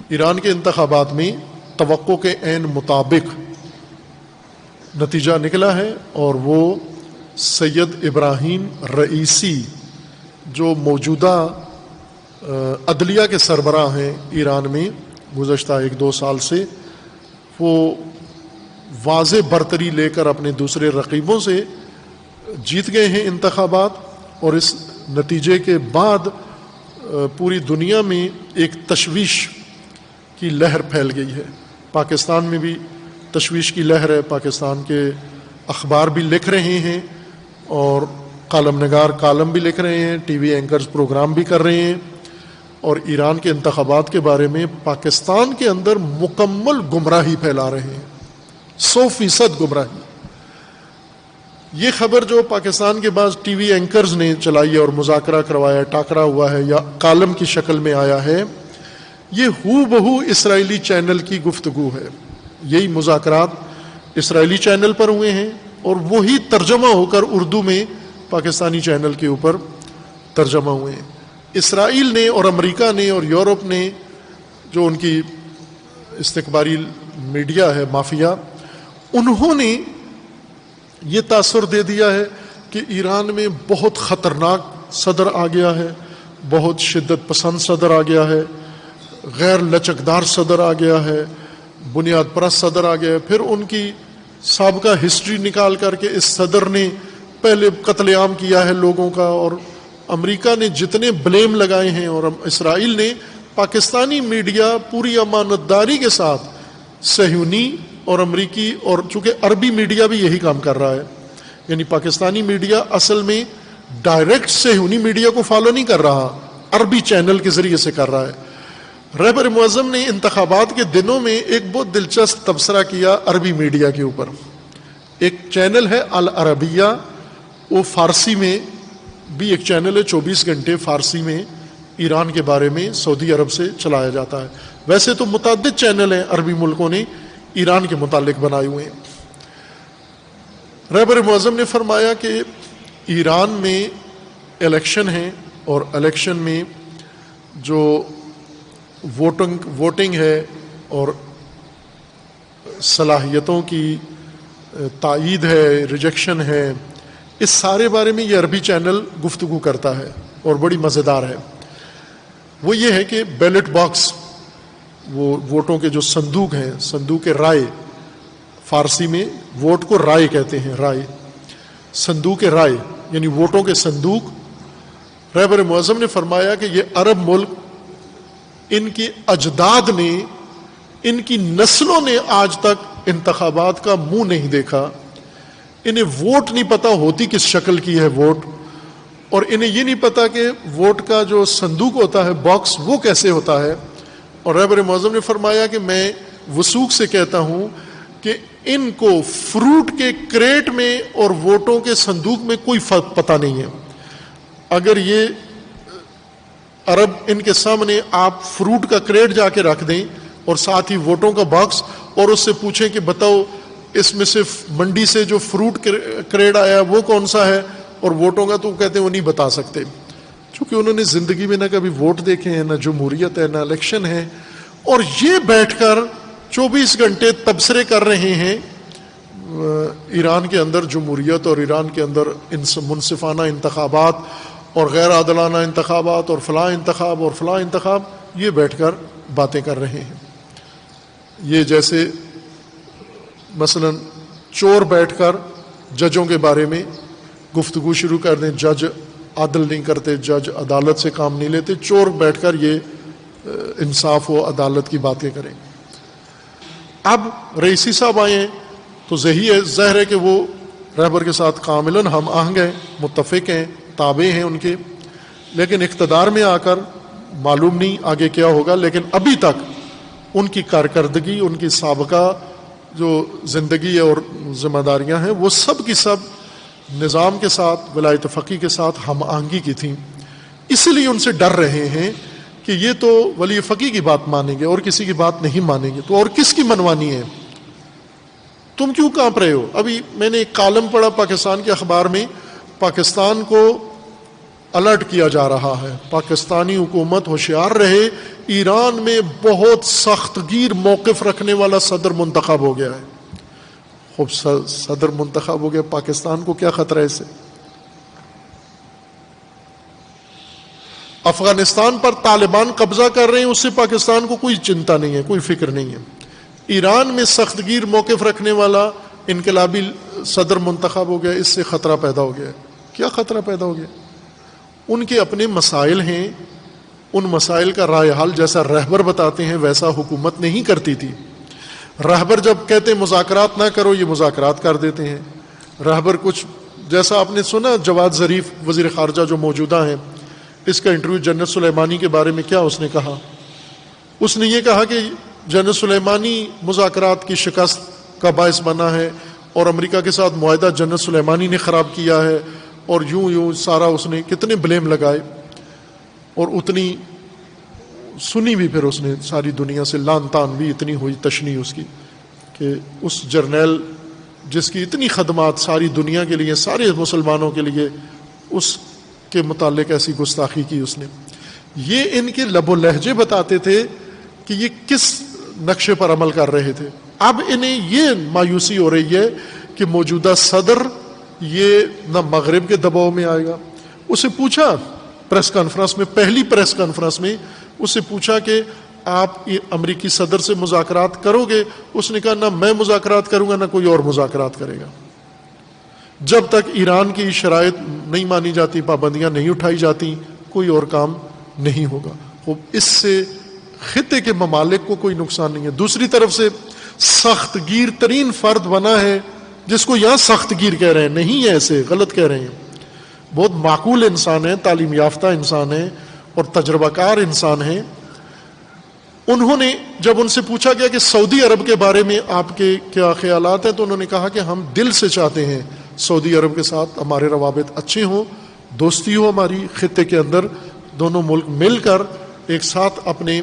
ایران کے انتخابات میں توقع کے عین مطابق نتیجہ نکلا ہے، اور وہ سید ابراہیم رئیسی جو موجودہ عدلیہ کے سربراہ ہیں ایران میں گزشتہ 1-2 سال سے، وہ واضح برتری لے کر اپنے دوسرے رقیبوں سے جیت گئے ہیں انتخابات، اور اس نتیجے کے بعد پوری دنیا میں ایک تشویش کی لہر پھیل گئی ہے۔ پاکستان میں بھی تشویش کی لہر ہے، پاکستان کے اخبار بھی لکھ رہے ہیں، اور کالم نگار کالم بھی لکھ رہے ہیں، ٹی وی اینکرز پروگرام بھی کر رہے ہیں، اور ایران کے انتخابات کے بارے میں پاکستان کے اندر مکمل گمراہی پھیلا رہے ہیں، 100% گمراہی۔ یہ خبر جو پاکستان کے بعض ٹی وی اینکرز نے چلائی ہے اور مذاکرہ کروایا، ٹاکرا ہوا ہے یا کالم کی شکل میں آیا ہے، یہ ہو بہو اسرائیلی چینل کی گفتگو ہے۔ یہی مذاکرات اسرائیلی چینل پر ہوئے ہیں، اور وہی ترجمہ ہو کر اردو میں پاکستانی چینل کے اوپر ترجمہ ہوئے ہیں۔ اسرائیل نے اور امریکہ نے اور یورپ نے، جو ان کی استخباری میڈیا ہے مافیا، انہوں نے یہ تاثر دے دیا ہے کہ ایران میں بہت خطرناک صدر آ گیا ہے، بہت شدت پسند صدر آ گیا ہے، غیر لچکدار صدر آ گیا ہے، بنیاد پرست صدر آ گیا ہے۔ پھر ان کی سابقہ ہسٹری نکال کر کے اس صدر نے پہلے قتل عام کیا ہے لوگوں کا، اور امریکہ نے جتنے بلیم لگائے ہیں، اور اسرائیل نے، پاکستانی میڈیا پوری امانتداری کے ساتھ صہیونی اور امریکی، اور چونکہ عربی میڈیا بھی یہی کام کر رہا ہے، یعنی پاکستانی میڈیا اصل میں ڈائریکٹ صہیونی میڈیا کو فالو نہیں کر رہا، عربی چینل کے ذریعے سے کر رہا ہے۔ رہبر معظم نے انتخابات کے دنوں میں ایک بہت دلچسپ تبصرہ کیا عربی میڈیا کے اوپر۔ ایک چینل ہے العربیہ، وہ فارسی میں بھی ایک چینل ہے، 24 گھنٹے فارسی میں ایران کے بارے میں سعودی عرب سے چلایا جاتا ہے۔ ویسے تو متعدد چینل ہیں عربی ملکوں نے ایران کے متعلق بنائے ہوئے ہیں۔ رہبر معظم نے فرمایا کہ ایران میں الیکشن ہے، اور الیکشن میں جو ووٹنگ ہے اور صلاحیتوں کی تائید ہے، ریجیکشن ہے، اس سارے بارے میں یہ عربی چینل گفتگو کرتا ہے، اور بڑی مزیدار ہے۔ وہ یہ ہے کہ بیلٹ باکس، وہ ووٹوں کے جو صندوق ہیں، صندوق رائے، فارسی میں ووٹ کو رائے کہتے ہیں، رائے، صندوق رائے یعنی ووٹوں کے صندوق۔ رہبر معظم نے فرمایا کہ یہ عرب ملک، ان کی اجداد نے، ان کی نسلوں نے آج تک انتخابات کا منہ نہیں دیکھا، انہیں ووٹ نہیں پتا ہوتی کس شکل کی ہے ووٹ، اور انہیں یہ نہیں پتا کہ ووٹ کا جو صندوق ہوتا ہے، باکس، وہ کیسے ہوتا ہے۔ اور رہبر معظم نے فرمایا کہ میں وثوق سے کہتا ہوں کہ ان کو فروٹ کے کریٹ میں اور ووٹوں کے صندوق میں کوئی فرق پتہ نہیں ہے۔ اگر یہ عرب ان کے سامنے آپ فروٹ کا کریٹ جا کے رکھ دیں اور ساتھ ہی ووٹوں کا باکس، اور اس سے پوچھیں کہ بتاؤ اس میں صرف منڈی سے جو فروٹ کریٹ آیا وہ کون سا ہے اور ووٹوں کا، تو کہتے ہیں وہ نہیں بتا سکتے، چونکہ انہوں نے زندگی میں نہ کبھی ووٹ دیکھے ہیں، نہ جمہوریت ہے، نہ الیکشن ہے، اور یہ بیٹھ کر 24 گھنٹے تبصرے کر رہے ہیں ایران کے اندر جمہوریت، اور ایران کے اندر منصفانہ انتخابات اور غیر عادلانہ انتخابات، اور فلاں انتخاب اور فلاں انتخاب، یہ بیٹھ کر باتیں کر رہے ہیں۔ یہ جیسے مثلا چور بیٹھ کر ججوں کے بارے میں گفتگو شروع کر دیں، جج عدل نہیں کرتے، جج عدالت سے کام نہیں لیتے، چور بیٹھ کر یہ انصاف و عدالت کی باتیں کریں۔ اب رئیسی صاحب آئے ہیں تو ظاہر ہے کہ وہ رہبر کے ساتھ کاملاً ہم آہنگ ہیں، متفق ہیں، تابع ہیں ان کے، لیکن اقتدار میں آ کر معلوم نہیں آگے کیا ہوگا۔ لیکن ابھی تک ان کی کارکردگی، ان کی سابقہ جو زندگی اور ذمہ داریاں ہیں، وہ سب کی سب نظام کے ساتھ، ولایت فقیہ کے ساتھ ہم آہنگی کی تھیں، اس لیے ان سے ڈر رہے ہیں کہ یہ تو ولی فقیہ کی بات مانیں گے اور کسی کی بات نہیں مانیں گے، تو اور کس کی منوانی ہے؟ تم کیوں کانپ رہے ہو؟ ابھی میں نے ایک کالم پڑھا پاکستان کے اخبار میں، پاکستان کو الرٹ کیا جا رہا ہے، پاکستانی حکومت ہوشیار رہے، ایران میں بہت سخت گیر موقف رکھنے والا صدر منتخب ہو گیا ہے۔ خوب صدر منتخب ہو گیا، پاکستان کو کیا خطرہ ہے اس سے؟ افغانستان پر طالبان قبضہ کر رہے ہیں، اس سے پاکستان کو کوئی چنتا نہیں ہے، کوئی فکر نہیں ہے۔ ایران میں سخت گیر موقف رکھنے والا انقلابی صدر منتخب ہو گیا، اس سے خطرہ پیدا ہو گیا۔ کیا خطرہ پیدا ہو گیا؟ ان کے اپنے مسائل ہیں، ان مسائل کا رائے حل جیسا رہبر بتاتے ہیں ویسا حکومت نہیں کرتی تھی۔ رہبر جب کہتے ہیں مذاکرات نہ کرو، یہ مذاکرات کر دیتے ہیں۔ رہبر کچھ جیسا آپ نے سنا جواد ظریف وزیر خارجہ جو موجودہ ہیں، اس کا انٹرویو جنرل سلیمانی کے بارے میں کیا اس نے کہا؟ اس نے یہ کہا کہ جنرل سلیمانی مذاکرات کی شکست کا باعث بنا ہے اور امریکہ کے ساتھ معاہدہ جنرل سلیمانی نے خراب کیا ہے، اور یوں سارا اس نے کتنے بلیم لگائے، اور اتنی سنی بھی پھر اس نے ساری دنیا سے لان تان بھی اتنی ہوئی تشنیع اس کی کہ اس جرنیل جس کی اتنی خدمات ساری دنیا کے لیے، سارے مسلمانوں کے لیے، اس کے متعلق ایسی گستاخی کی اس نے۔ یہ ان کے لب و لہجے بتاتے تھے کہ یہ کس نقشے پر عمل کر رہے تھے۔ اب انہیں یہ مایوسی ہو رہی ہے کہ موجودہ صدر یہ نہ مغرب کے دباؤ میں آئے گا۔ اسے پوچھا پریس کانفرنس میں، پہلی پریس کانفرنس میں اسے پوچھا کہ آپ امریکی صدر سے مذاکرات کرو گے؟ اس نے کہا نہ میں مذاکرات کروں گا نہ کوئی اور مذاکرات کرے گا۔ جب تک ایران کی شرائط نہیں مانی جاتی، پابندیاں نہیں اٹھائی جاتی، کوئی اور کام نہیں ہوگا۔ اس سے خطے کے ممالک کو کوئی نقصان نہیں ہے۔ دوسری طرف سے سخت گیر ترین فرد بنا ہے، جس کو یہاں سخت گیر کہہ رہے ہیں، نہیں ہے ایسے، غلط کہہ رہے ہیں، بہت معقول انسان ہے، تعلیم یافتہ انسان ہے اور تجربہ کار انسان ہے۔ انہوں نے جب ان سے پوچھا گیا کہ سعودی عرب کے بارے میں آپ کے کیا خیالات ہیں، تو انہوں نے کہا کہ ہم دل سے چاہتے ہیں سعودی عرب کے ساتھ ہمارے روابط اچھے ہوں، دوستی ہو ہماری، خطے کے اندر دونوں ملک مل کر ایک ساتھ اپنے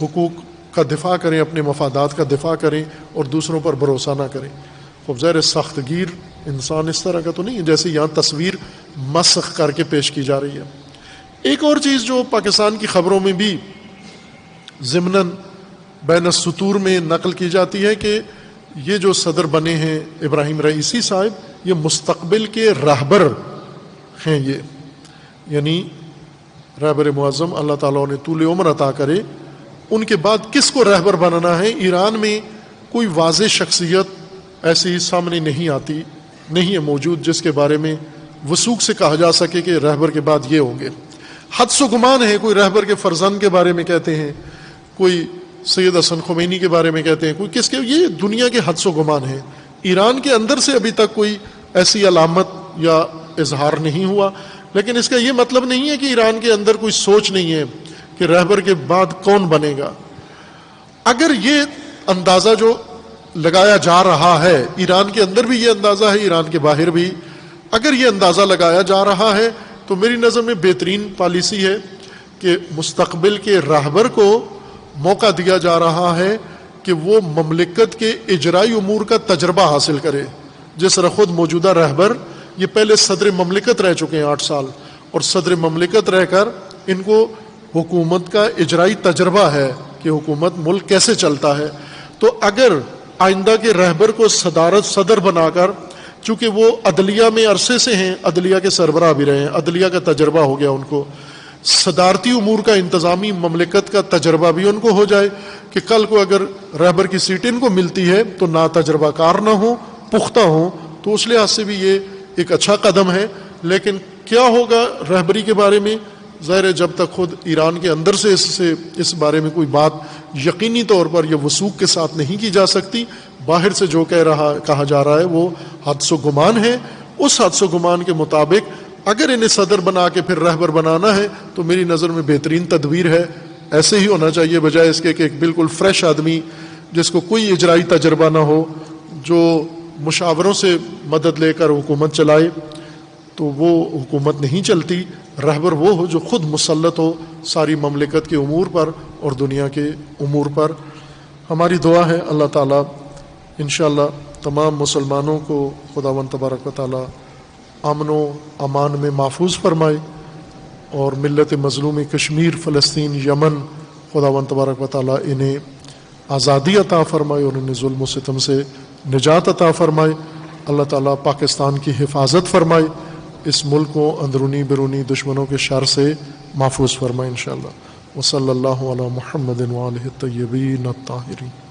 حقوق کا دفاع کریں، اپنے مفادات کا دفاع کریں اور دوسروں پر بھروسہ نہ کریں۔ خوب ظاہر سخت گیر انسان اس طرح کا تو نہیں ہے جیسے یہاں تصویر مسخ کر کے پیش کی جا رہی ہے۔ ایک اور چیز جو پاکستان کی خبروں میں بھی ضمناً بین السطور میں نقل کی جاتی ہے کہ یہ جو صدر بنے ہیں ابراہیم رئیسی صاحب، یہ مستقبل کے رہبر ہیں، یہ یعنی رہبر معظم، اللہ تعالیٰ نے طول عمر عطا کرے۔ ان کے بعد کس کو رہبر بنانا ہے، ایران میں کوئی واضح شخصیت ایسی سامنے نہیں آتی، نہیں ہے موجود جس کے بارے میں وثوق سے کہا جا سکے کہ رہبر کے بعد یہ ہوں گے۔ حدس و گمان ہے، کوئی رہبر کے فرزند کے بارے میں کہتے ہیں، کوئی سید حسن خمینی کے بارے میں کہتے ہیں، کوئی کس کے، یہ دنیا کے حدس و گمان ہے۔ ایران کے اندر سے ابھی تک کوئی ایسی علامت یا اظہار نہیں ہوا، لیکن اس کا یہ مطلب نہیں ہے کہ ایران کے اندر کوئی سوچ نہیں ہے کہ رہبر کے بعد کون بنے گا۔ اگر یہ اندازہ جو لگایا جا رہا ہے، ایران کے اندر بھی یہ اندازہ ہے، ایران کے باہر بھی، اگر یہ اندازہ لگایا جا رہا ہے تو میری نظر میں بہترین پالیسی ہے کہ مستقبل کے رہبر کو موقع دیا جا رہا ہے کہ وہ مملکت کے اجرائی امور کا تجربہ حاصل کرے۔ جس طرح خود موجودہ رہبر یہ پہلے صدر مملکت رہ چکے ہیں 8 سال، اور صدر مملکت رہ کر ان کو حکومت کا اجرائی تجربہ ہے کہ حکومت ملک کیسے چلتا ہے۔ تو اگر آئندہ کے رہبر کو صدر بنا کر، چونکہ وہ عدلیہ میں عرصے سے ہیں، عدلیہ کے سربراہ بھی رہے ہیں، عدلیہ کا تجربہ ہو گیا ان کو، صدارتی امور کا انتظامی مملکت کا تجربہ بھی ان کو ہو جائے کہ کل کو اگر رہبر کی سیٹ ان کو ملتی ہے تو نہ تجربہ کار نہ ہوں، پختہ ہوں، تو اس لحاظ سے بھی یہ ایک اچھا قدم ہے۔ لیکن کیا ہوگا رہبری کے بارے میں، ظاہر ہے جب تک خود ایران کے اندر سے اس بارے میں کوئی بات یقینی طور پر یا وثوق کے ساتھ نہیں کی جا سکتی، باہر سے جو کہا جا رہا ہے وہ حدس و گمان ہے۔ اس حدس و گمان کے مطابق اگر انہیں صدر بنا کے پھر رہبر بنانا ہے تو میری نظر میں بہترین تدبیر ہے، ایسے ہی ہونا چاہیے، بجائے اس کے کہ ایک بالکل فریش آدمی جس کو کوئی اجرائی تجربہ نہ ہو، جو مشاوروں سے مدد لے کر حکومت چلائے، تو وہ حکومت نہیں چلتی۔ رہبر وہ ہو جو خود مسلط ہو ساری مملکت کے امور پر اور دنیا کے امور پر۔ ہماری دعا ہے اللہ تعالیٰ انشاءاللہ تمام مسلمانوں کو خداوند تبارک و تعالیٰ امن و امان میں محفوظ فرمائے، اور ملت مظلومی کشمیر، فلسطین، یمن، خداوند تبارک و تعالیٰ انہیں آزادی عطا فرمائے اور انہیں ظلم و ستم سے نجات عطا فرمائے۔ اللہ تعالیٰ پاکستان کی حفاظت فرمائے، اس ملک کو اندرونی بیرونی دشمنوں کے شر سے محفوظ فرمائے انشاءاللہ۔ وصلی اللہ علی محمد وآلہ الطیبین الطاہرین۔